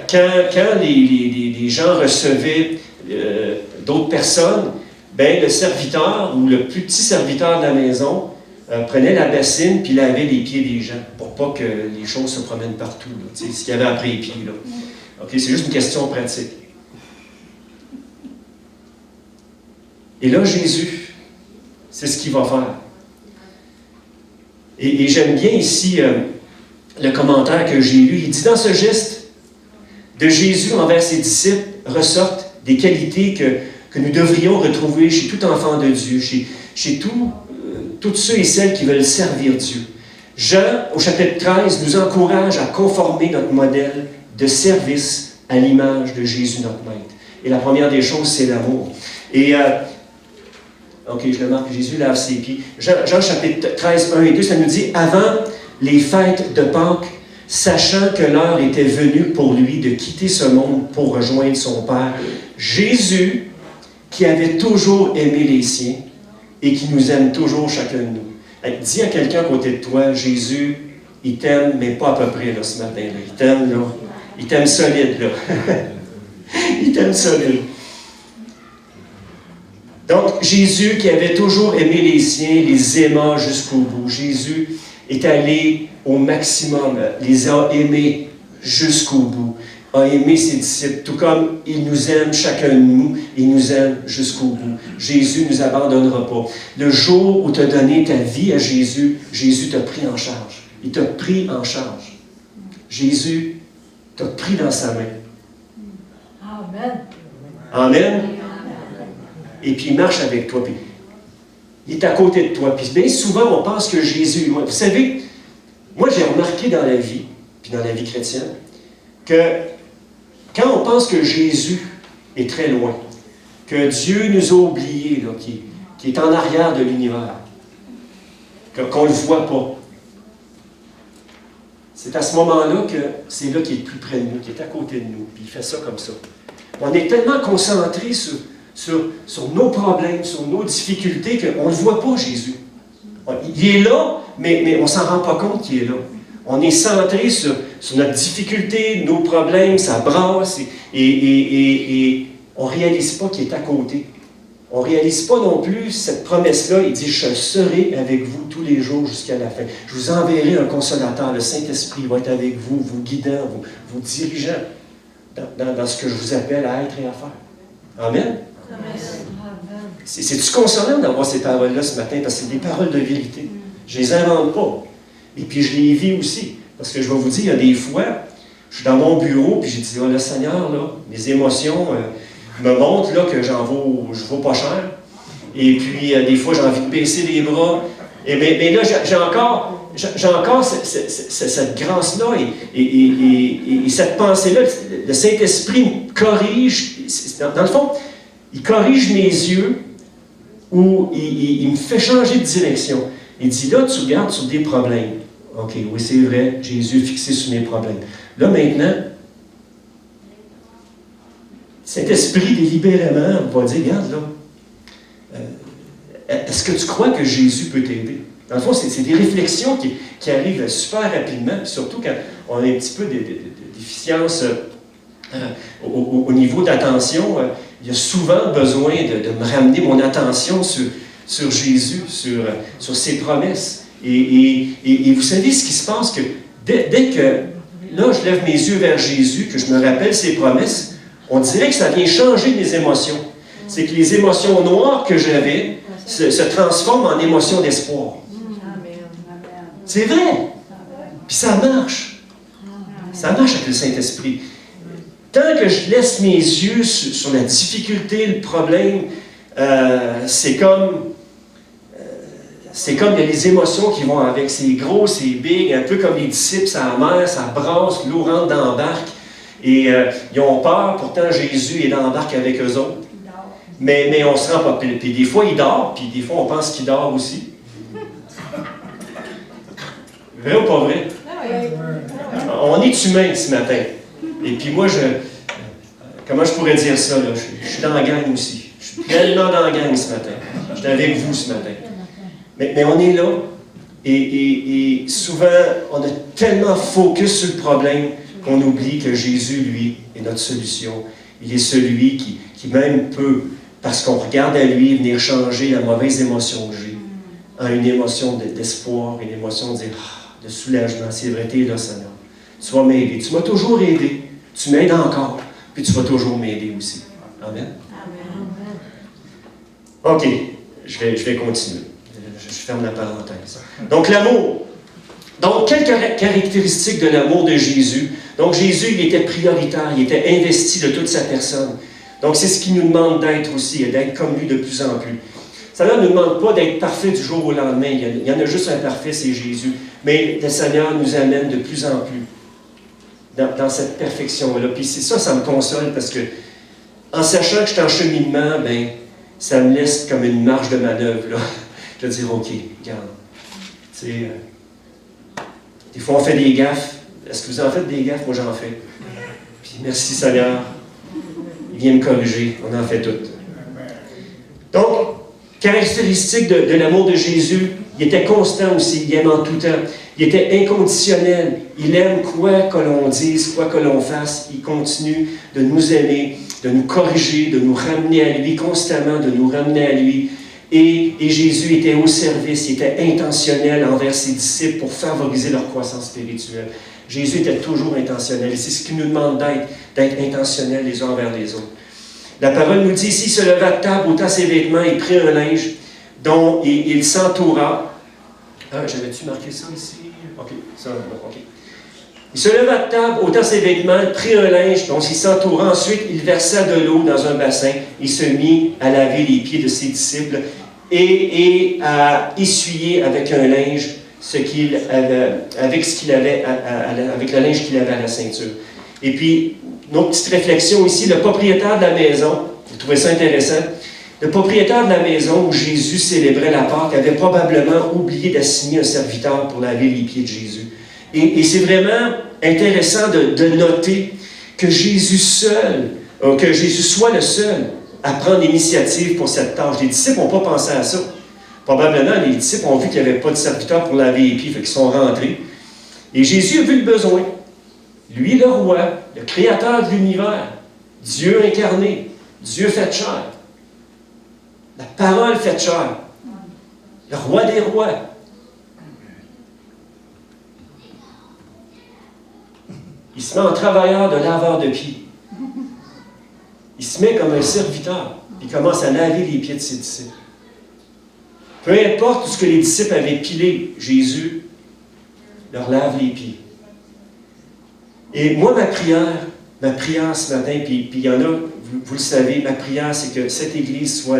quand les gens recevaient d'autres personnes, ben, le serviteur ou le plus petit serviteur de la maison prenait la bassine puis lavait les pieds des gens pour pas que les choses se promènent partout. Ce qu'il y avait après les pieds. Là. Okay, c'est juste une question pratique. Et là, Jésus, c'est ce qu'il va faire. Et j'aime bien ici le commentaire que j'ai lu. Il dit, dans ce geste de Jésus envers ses disciples ressortent des qualités que nous devrions retrouver chez tout enfant de Dieu, chez tous ceux et celles qui veulent servir Dieu. Jean, au chapitre 13, nous encourage à conformer notre modèle de service à l'image de Jésus, notre Maître. Et la première des choses, c'est l'amour. Et, ok, je le marque, Jésus lave ses pieds. Jean chapitre 13, 1 et 2, ça nous dit, avant les fêtes de Pâques, sachant que l'heure était venue pour lui de quitter ce monde pour rejoindre son Père, Jésus, qui avait toujours aimé les siens et qui nous aime toujours chacun de nous. Dis à quelqu'un à côté de toi, Jésus, il t'aime, mais pas à peu près là, ce matin. Là. Il t'aime, là. Il t'aime solide, là. Il t'aime solide. Donc, Jésus, qui avait toujours aimé les siens, les aima jusqu'au bout. Jésus est allé au maximum, les a aimés jusqu'au bout, a aimé ses disciples, tout comme il nous aime, chacun de nous, il nous aime jusqu'au bout. Jésus ne nous abandonnera pas. Le jour où tu as donné ta vie à Jésus, Jésus t'a pris en charge. Il t'a pris en charge. Jésus t'a pris dans sa main. Amen. Amen. Et puis il marche avec toi. Puis il est à côté de toi. Puis bien souvent, on pense que Jésus... Vous savez, moi j'ai remarqué dans la vie, puis dans la vie chrétienne, que quand on pense que Jésus est très loin, que Dieu nous a oubliés, là, qui est en arrière de l'univers, qu'on ne le voit pas, c'est à ce moment-là que c'est là qu'il est plus près de nous, qui est à côté de nous, puis il fait ça comme ça. On est tellement concentré sur nos problèmes, sur nos difficultés, qu'on ne le voit pas, Jésus. Il est là, mais on ne s'en rend pas compte qu'il est là. On est centré sur notre difficulté, nos problèmes, ça brasse, et on ne réalise pas qu'il est à côté. On ne réalise pas non plus cette promesse-là. Il dit, je serai avec vous tous les jours jusqu'à la fin. Je vous enverrai un consolateur, le Saint-Esprit va être avec vous, vous guidant, vous dirigeant dans ce que je vous appelle à être et à faire. Amen? C'est-tu consolant d'avoir ces paroles-là ce matin? Parce que c'est des paroles de vérité. Je ne les invente pas. Et puis je les vis aussi. Parce que je vais vous dire, il y a des fois, je suis dans mon bureau, puis j'ai dit, oh, le Seigneur, là, mes émotions me montrent là, que je vaux pas cher. Et puis, des fois, j'ai envie de baisser les bras. Mais là, j'ai encore cette grâce-là et cette pensée-là. Le Saint-Esprit me corrige. Dans le fond, il corrige mes yeux ou il me fait changer de direction. Il dit, là, tu regardes sur des problèmes. OK, oui, c'est vrai, Jésus est fixé sur mes problèmes. Là, maintenant, cet esprit délibérément va dire, regarde, là, est-ce que tu crois que Jésus peut t'aider? Dans le fond, c'est des réflexions qui arrivent super rapidement, puis surtout quand on a un petit peu de déficience au niveau d'attention. Il y a souvent besoin de me ramener mon attention sur Jésus, sur ses promesses. Et vous savez ce qui se passe, que dès que là, je lève mes yeux vers Jésus, que je me rappelle ses promesses, on dirait que ça vient changer mes émotions. C'est que les émotions noires que j'avais se transforment en émotions d'espoir. C'est vrai. Puis ça marche. Ça marche avec le Saint-Esprit. Tant que je laisse mes yeux sur la difficulté, le problème, c'est comme il y a les émotions qui vont avec. C'est gros, c'est big, un peu comme les disciples, ça mer, ça brasse, l'eau rentre dans la barque. Et ils ont peur, pourtant Jésus est dans la barque avec eux autres. Mais on ne se rend pas. Puis des fois, il dort, puis des fois, on pense qu'il dort aussi. Vrai ou pas vrai? On est humain ce matin. Et puis moi, comment je pourrais dire ça, là? Je suis dans la gang aussi. Je suis pleinement dans la gang ce matin. Je suis avec vous ce matin. Mais on est là. Et souvent, on a tellement focus sur le problème qu'on oublie que Jésus, lui, est notre solution. Il est celui qui même peut, parce qu'on regarde à lui, venir changer la mauvaise émotion que j'ai en une émotion d'espoir, une émotion de dire, de soulagement. C'est vrai, tu es là, Seigneur. Tu vas m'aider. Tu m'as toujours aidé. Tu m'aides encore. Puis tu vas toujours m'aider aussi. Amen. OK. Je vais continuer. Je ferme la parenthèse. Donc, l'amour. Donc, quelles caractéristiques de l'amour de Jésus? Donc, Jésus, il était prioritaire. Il était investi de toute sa personne. Donc, c'est ce qu'il nous demande d'être aussi, et d'être comme lui de plus en plus. Ça ne nous demande pas d'être parfait du jour au lendemain. Il y en a juste un parfait, c'est Jésus. Mais le Seigneur nous amène de plus en plus dans cette perfection-là. Puis c'est ça me console parce que, en sachant que je suis en cheminement, ben, ça me laisse comme une marge de manœuvre. Là. Je vais dire, OK, regarde. Tu sais, des fois, on fait des gaffes. Est-ce que vous en faites des gaffes? Moi, j'en fais. Puis merci, Seigneur. Il vient me corriger. On en fait toutes. Donc, caractéristique de l'amour de Jésus, il était constant aussi, il aime en tout temps. Il était inconditionnel. Il aime quoi que l'on dise, quoi que l'on fasse. Il continue de nous aimer, de nous corriger, de nous ramener à lui, constamment de nous ramener à lui. Et Jésus était au service, il était intentionnel envers ses disciples pour favoriser leur croissance spirituelle. Jésus était toujours intentionnel. Et c'est ce qu'il nous demande d'être intentionnel les uns envers les autres. La parole nous dit ici, il se leva de table, ôta ses vêtements et prit un linge dont il s'entoura. J'avais-tu marqué ça ici? OK, ça, OK. Il se leva de table, ôta ses vêtements, prit un linge dont il s'entoura. Ensuite, il versa de l'eau dans un bassin. Il se mit à laver les pieds de ses disciples et à essuyer avec un linge avec le linge qu'il avait à la ceinture. Et puis, notre petite réflexion ici, le propriétaire de la maison, vous trouvez ça intéressant? Le propriétaire de la maison où Jésus célébrait la Pâque avait probablement oublié d'assigner un serviteur pour laver les pieds de Jésus. Et c'est vraiment intéressant de noter que Jésus soit le seul à prendre l'initiative pour cette tâche. Les disciples n'ont pas pensé à ça. Probablement, les disciples ont vu qu'il n'y avait pas de serviteur pour laver les pieds, fait qu'ils sont rentrés. Et Jésus a vu le besoin. Lui, le roi, le créateur de l'univers, Dieu incarné, Dieu fait chair, la parole fait chair, le roi des rois. Il se met en travailleur de laveur de pieds. Il se met comme un serviteur. Il commence à laver les pieds de ses disciples. Peu importe tout ce que les disciples avaient pilé, Jésus leur lave les pieds. Et moi, ma prière ce matin, puis il y en a, vous le savez, ma prière, c'est que cette Église soit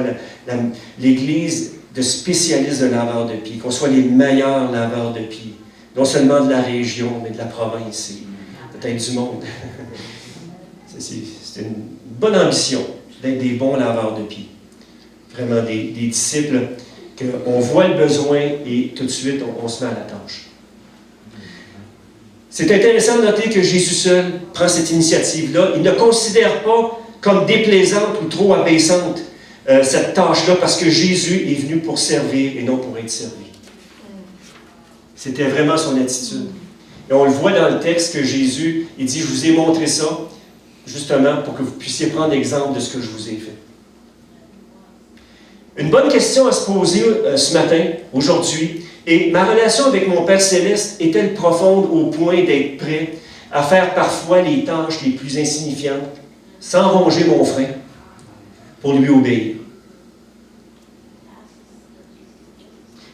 l'Église de spécialistes de laveurs de pieds, qu'on soit les meilleurs laveurs de pieds, non seulement de la région, mais de la province, et peut-être du monde. C'est une bonne ambition d'être des bons laveurs de pieds. Vraiment des disciples qu'on voit le besoin et tout de suite, on se met à la tâche. C'est intéressant de noter que Jésus seul prend cette initiative-là. Il ne considère pas comme déplaisante ou trop abaissante cette tâche-là parce que Jésus est venu pour servir et non pour être servi. C'était vraiment son attitude. Et on le voit dans le texte que Jésus, il dit, je vous ai montré ça justement pour que vous puissiez prendre exemple de ce que je vous ai fait. Une bonne question à se poser ce matin, aujourd'hui, et ma relation avec mon Père Céleste est-elle profonde au point d'être prêt à faire parfois les tâches les plus insignifiantes, sans ronger mon frein, pour lui obéir?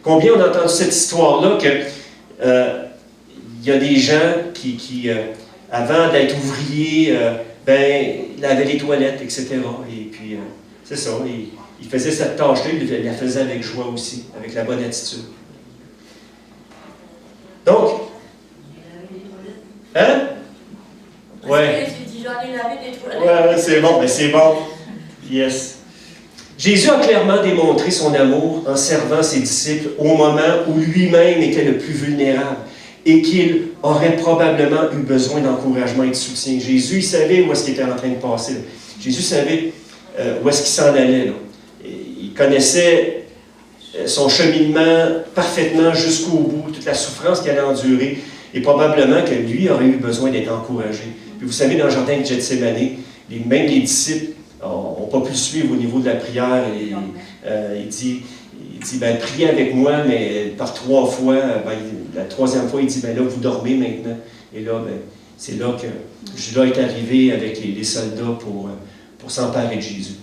Combien on a entendu cette histoire-là que il y a des gens qui avant d'être ouvriers, lavaient les toilettes, etc. Et puis, c'est ça, il faisait cette tâche-là, il la faisait avec joie aussi, avec la bonne attitude. Donc, hein? Ouais. Ouais, c'est bon, mais c'est bon. Yes. Jésus a clairement démontré son amour en servant ses disciples au moment où lui-même était le plus vulnérable et qu'il aurait probablement eu besoin d'encouragement et de soutien. Jésus, il savait où est-ce qu'il était en train de passer. Là. Jésus savait où est-ce qu'il s'en allait. Là. Il connaissait son cheminement parfaitement jusqu'au bout, toute la souffrance qu'il allait endurer, et probablement que lui aurait eu besoin d'être encouragé. Puis vous savez, dans le jardin de Gethsémane, même les disciples n'ont pas pu le suivre au niveau de la prière. Il dit, priez avec moi, mais par 3 fois, la 3e fois, il dit, là, vous dormez maintenant. Et là, c'est là que Judas est arrivé avec les soldats pour s'emparer de Jésus.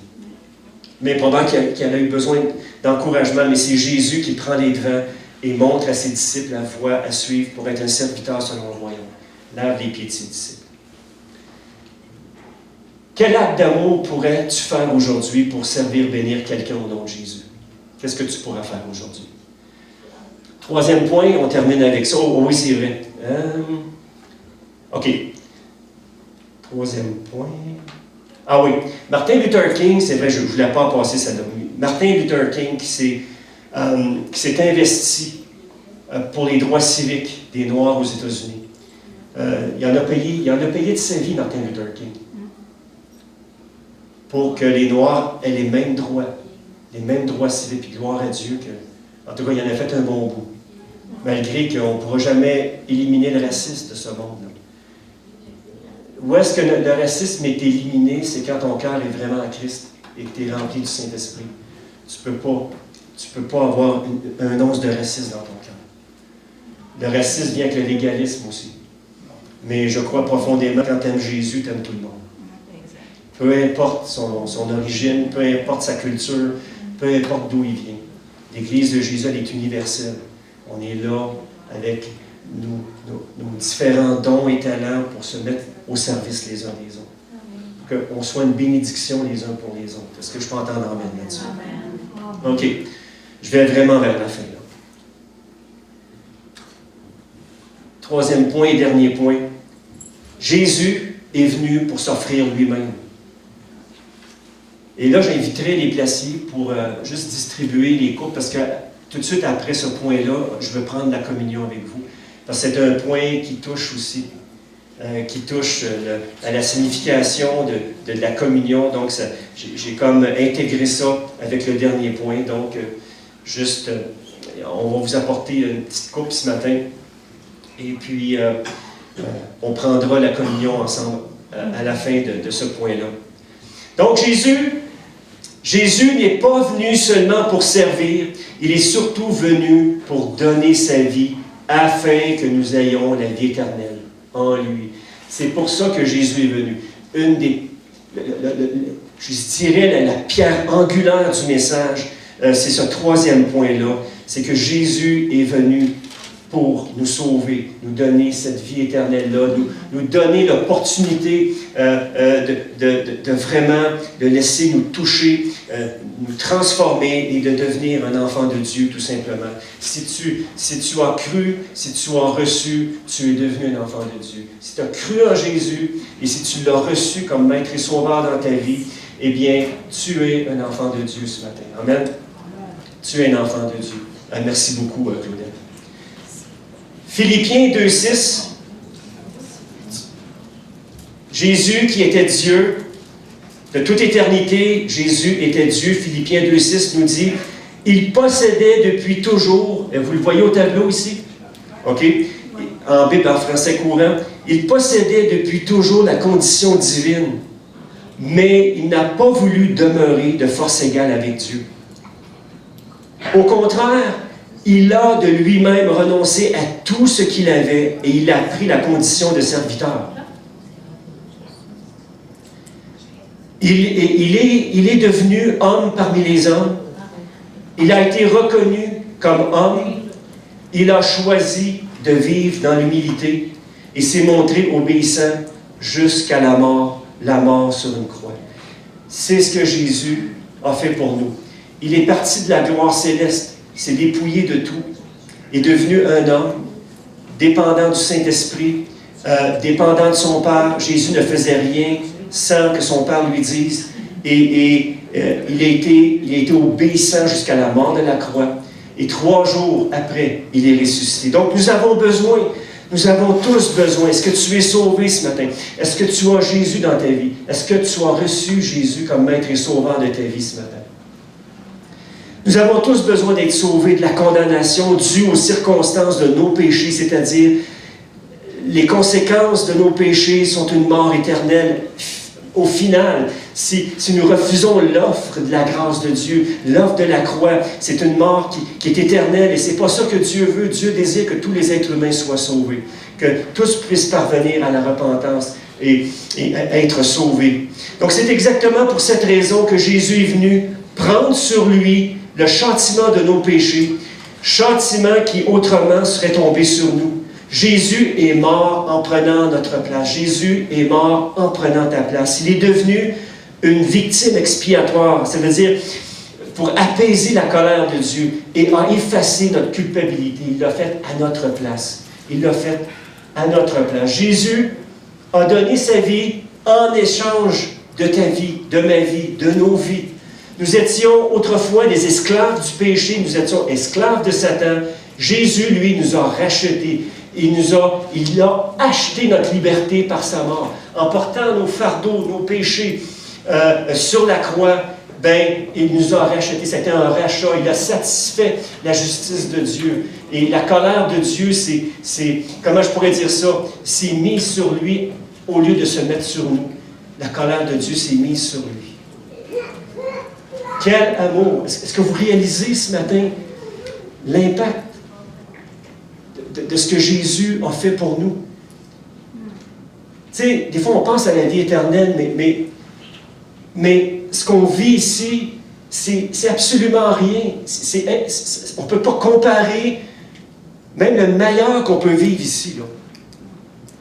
Mais probablement qu'il a eu besoin d'encouragement, mais c'est Jésus qui prend les devants et montre à ses disciples la voie à suivre pour être un serviteur selon le royaume. Lave les pieds de ses disciples. Quel acte d'amour pourrais-tu faire aujourd'hui pour servir, bénir quelqu'un au nom de Jésus? Qu'est-ce que tu pourras faire aujourd'hui? 3e point, on termine avec ça. Oh, oui, c'est vrai. OK. 3e point. Ah oui. Martin Luther King, c'est vrai, je ne voulais pas passer ça là. Martin Luther King qui s'est investi pour les droits civiques des Noirs aux États-Unis. Il en a payé de sa vie, Martin Luther King, pour que les Noirs aient les mêmes droits civiques, puis gloire à Dieu que, en tout cas, il en a fait un bon bout, malgré qu'on ne pourra jamais éliminer le racisme de ce monde-là. Où est-ce que le racisme est éliminé? C'est quand ton cœur est vraiment en Christ et que tu es rempli du Saint-Esprit. Tu ne peux pas avoir un once de racisme dans ton cœur. Le racisme vient avec le légalisme aussi. Mais je crois profondément, quand tu aimes Jésus, tu aimes tout le monde. Peu importe son origine, peu importe sa culture, peu importe d'où il vient. L'Église de Jésus, elle est universelle. On est là avec nos différents dons et talents pour se mettre au service les uns des autres. Qu'on soit une bénédiction les uns pour les autres. Est-ce que je peux entendre amen là-dessus? OK. Je vais vraiment vers la fin. Là. 3e point et dernier point. Jésus est venu pour s'offrir lui-même. Et là, j'inviterai les placiers pour juste distribuer les coupes parce que tout de suite après ce point-là, je veux prendre la communion avec vous. Parce que c'est un point qui touche aussi, à la signification de la communion. Donc, j'ai comme intégré ça avec le dernier point. Donc, on va vous apporter une petite coupe ce matin. Et puis, on prendra la communion ensemble à la fin de ce point-là. Donc, Jésus n'est pas venu seulement pour servir, il est surtout venu pour donner sa vie afin que nous ayons la vie éternelle en lui. C'est pour ça que Jésus est venu. Je dirais la pierre angulaire du message, c'est ce 3e point-là, c'est que Jésus est venu pour nous sauver, nous donner cette vie éternelle-là, nous donner l'opportunité de vraiment de laisser nous toucher, nous transformer et de devenir un enfant de Dieu, tout simplement. Si tu as cru, si tu as reçu, tu es devenu un enfant de Dieu. Si tu as cru en Jésus et si tu l'as reçu comme maître et sauveur dans ta vie, eh bien, tu es un enfant de Dieu ce matin. Amen. Tu es un enfant de Dieu. Merci beaucoup, Claudette. Philippiens 2,6. Jésus qui était Dieu, de toute éternité, Jésus était Dieu. Philippiens 2,6 nous dit, il possédait depuis toujours, vous le voyez au tableau ici, OK? En Bible, en français courant, il possédait depuis toujours la condition divine, mais il n'a pas voulu demeurer de force égale avec Dieu. Au contraire, il a de lui-même renoncé à tout ce qu'il avait et il a pris la condition de serviteur. Il est devenu homme parmi les hommes. Il a été reconnu comme homme Il a choisi de vivre dans l'humilité et s'est montré obéissant jusqu'à la mort sur une croix. C'est ce que Jésus a fait pour nous. Il est parti de la gloire céleste, il s'est dépouillé de tout, est devenu un homme, dépendant du Saint-Esprit, dépendant de son Père. Jésus ne faisait rien sans que son Père lui dise. Et il a été obéissant jusqu'à la mort de la croix. Et 3 jours après, il est ressuscité. Donc, nous avons tous besoin. Est-ce que tu es sauvé ce matin? Est-ce que tu as Jésus dans ta vie? Est-ce que tu as reçu Jésus comme maître et sauveur de ta vie ce matin? Nous avons tous besoin d'être sauvés de la condamnation due aux circonstances de nos péchés, c'est-à-dire les conséquences de nos péchés sont une mort éternelle. Au final, si nous refusons l'offre de la grâce de Dieu, l'offre de la croix, c'est une mort qui est éternelle et ce n'est pas ça que Dieu veut. Dieu désire que tous les êtres humains soient sauvés, que tous puissent parvenir à la repentance et être sauvés. Donc c'est exactement pour cette raison que Jésus est venu prendre sur lui le châtiment de nos péchés, châtiment qui autrement serait tombé sur nous. Jésus est mort en prenant notre place. Jésus est mort en prenant ta place. Il est devenu une victime expiatoire, ça veut dire pour apaiser la colère de Dieu et a effacé notre culpabilité. Il l'a fait à notre place. Il l'a fait à notre place. Jésus a donné sa vie en échange de ta vie, de ma vie, de nos vies. Nous étions autrefois des esclaves du péché, nous étions esclaves de Satan. Jésus, lui, nous a rachetés. Il a acheté notre liberté par sa mort. En portant nos fardeaux, nos péchés sur la croix, il nous a rachetés. C'était un rachat. Il a satisfait la justice de Dieu. Et la colère de Dieu, comment je pourrais dire ça, s'est mise sur lui au lieu de se mettre sur nous. La colère de Dieu s'est mise sur lui. Quel amour! Est-ce que vous réalisez ce matin l'impact de ce que Jésus a fait pour nous? Tu sais, des fois on pense à la vie éternelle, mais ce qu'on vit ici, c'est absolument rien. On ne peut pas comparer même le meilleur qu'on peut vivre ici, là.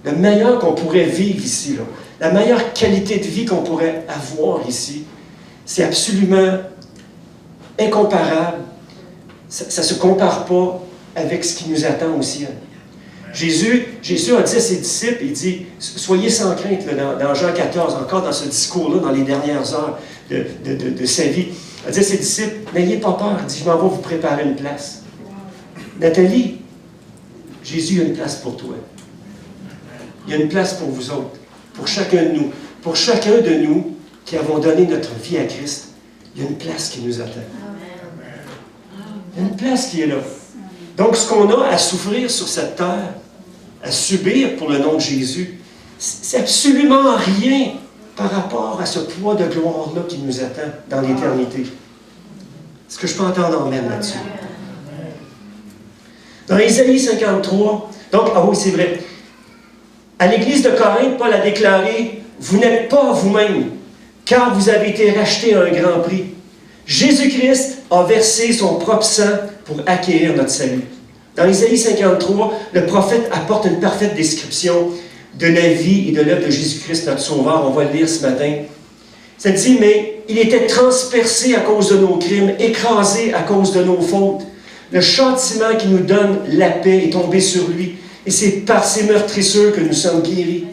Le meilleur qu'on pourrait vivre ici, là. La meilleure qualité de vie qu'on pourrait avoir ici. C'est absolument incomparable. Ça ne se compare pas avec ce qui nous attend au ciel. Jésus a dit à ses disciples, il dit, soyez sans crainte, là, dans Jean 14, encore dans ce discours-là, dans les dernières heures de sa vie. Il a dit à ses disciples, n'ayez pas peur, il dit, je m'en vais vous préparer une place. Nathalie, Jésus a une place pour toi. Il y a une place pour vous autres, pour chacun de nous. Pour chacun de nous qui avons donné notre vie à Christ, il y a une place qui nous attend. Il y a une place qui est là. Donc, ce qu'on a à souffrir sur cette terre, à subir pour le nom de Jésus, c'est absolument rien par rapport à ce poids de gloire-là qui nous attend dans l'éternité. Est-ce que je peux entendre amen là-dessus? Dans Isaïe 53, donc, ah oui, c'est vrai. À l'église de Corinthe, Paul a déclaré, « Vous n'êtes pas vous-même, car vous avez été rachetés à un grand prix. Jésus-Christ a versé son propre sang pour acquérir notre salut. » Dans Isaïe 53, le prophète apporte une parfaite description de la vie et de l'œuvre de Jésus-Christ, notre Sauveur. On va le lire ce matin. Ça dit, « Mais il était transpercé à cause de nos crimes, écrasé à cause de nos fautes. Le châtiment qui nous donne la paix est tombé sur lui, et c'est par ses meurtrissures que nous sommes guéris.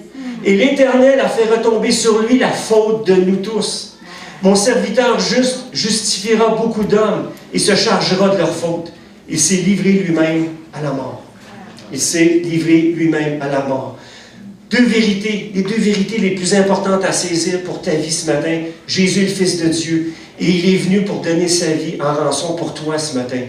Et l'Éternel a fait retomber sur lui la faute de nous tous. Mon serviteur juste justifiera beaucoup d'hommes et se chargera de leurs fautes. Il s'est livré lui-même à la mort. » Il s'est livré lui-même à la mort. Les deux vérités les plus importantes à saisir pour ta vie ce matin. Jésus est le Fils de Dieu et il est venu pour donner sa vie en rançon pour toi ce matin.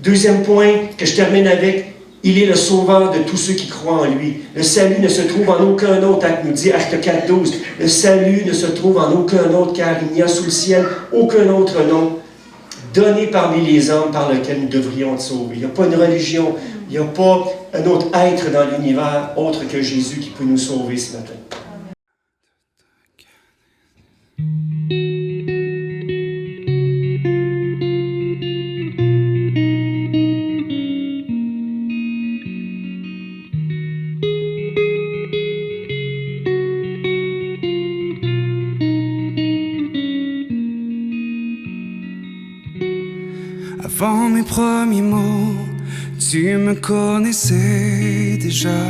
Deuxième point que je termine avec, il est le sauveur de tous ceux qui croient en lui. Le salut ne se trouve en aucun autre, Acte nous dit, Acte 4, 12. Le salut ne se trouve en aucun autre, car il n'y a sous le ciel aucun autre nom donné parmi les hommes par lequel nous devrions être sauvés. Il n'y a pas une religion, il n'y a pas un autre être dans l'univers autre que Jésus qui peut nous sauver ce matin. mes premiers mots, tu me connaissais déjà.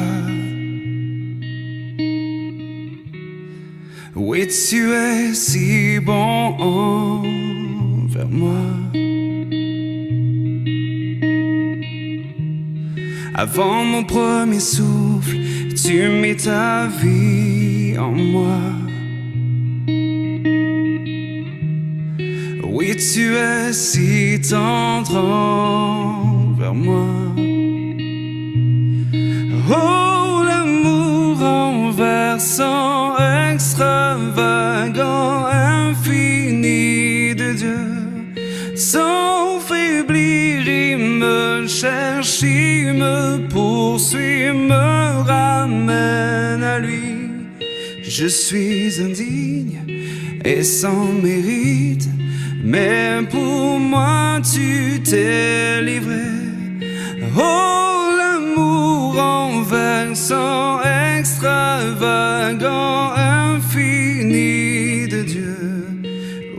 Oui, tu es si bon envers moi. Avant mon premier souffle, tu mets ta vie en moi. Oui, tu es si tendre envers moi. Oh, l'amour renversant, extravagant, infini de Dieu. Sans faiblir, il me cherche, il me poursuit, me ramène à lui. Je suis indigne et sans mérite, mais pour moi tu t'es livré. Oh, l'amour renversant, extravagant, infini de Dieu.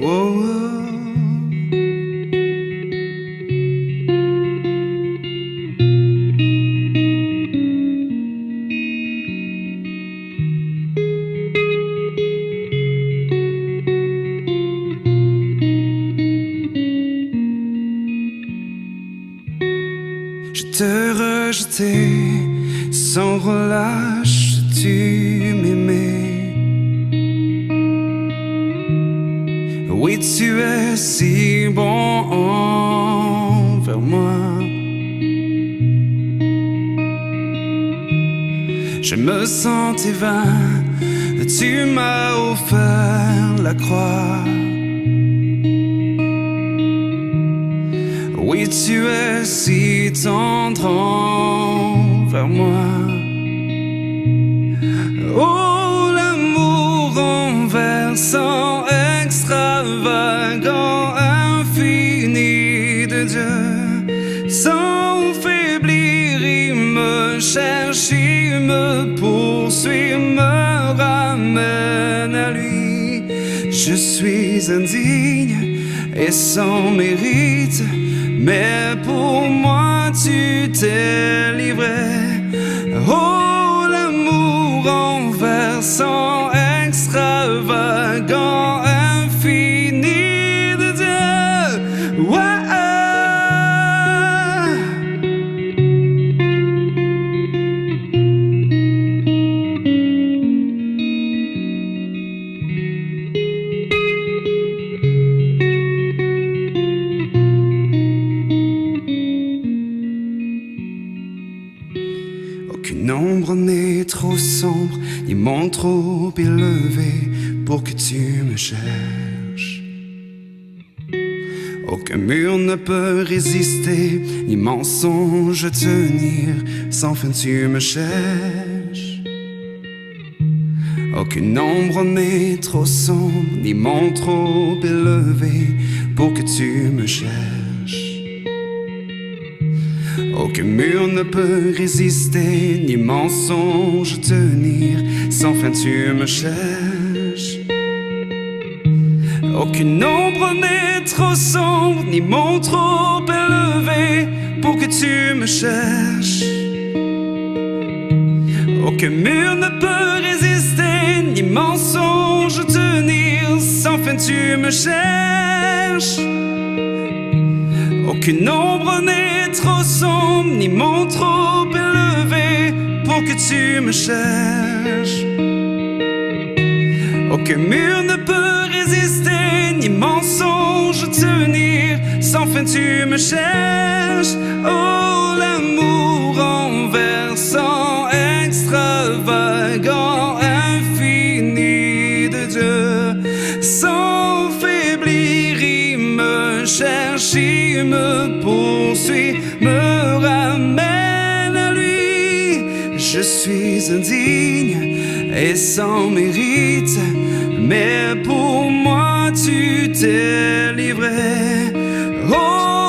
Oh, oh. Je te rejetais sans relâche, tu m'aimais. Oui, tu es si bon envers moi. Je me sentais vain, tu m'as offert la croix. Oui, tu es si tendre envers moi. Oh, l'amour renversant, extravagant, infini de Dieu. Sans faiblir, il me cherche, il me poursuit, me ramène à lui. Je suis indigne et sans mérite, mais pour moi tu t'es livré. Oh, l'amour renversant, extravagant, infini de Dieu. Ouais. Aucune ombre n'est trop sombre, ni monde trop élevé pour que tu me cherches. Aucun mur ne peut résister, ni mensonge tenir, sans fin tu me cherches. Aucune ombre n'est trop sombre, ni monde trop élevé pour que tu me cherches. Aucun mur ne peut résister, ni mensonge tenir, sans fin tu me cherches. Aucune ombre n'est trop sombre, ni monde trop élevé pour que tu me cherches. Aucun mur ne peut résister, ni mensonge tenir, sans fin tu me cherches. Aucune ombre n'est trop sombre, ni monde trop élevé pour que tu me cherches. Aucun mur ne peut résister, ni mensonge tenir, sans fin tu me cherches. Oh, l'amour renversant, extravagant, infini de Dieu. Sans faiblir, il me cherche, il me poursuit, me ramène à lui. Je suis indigne et sans mérite, mais pour moi tu t'es livré. Oh,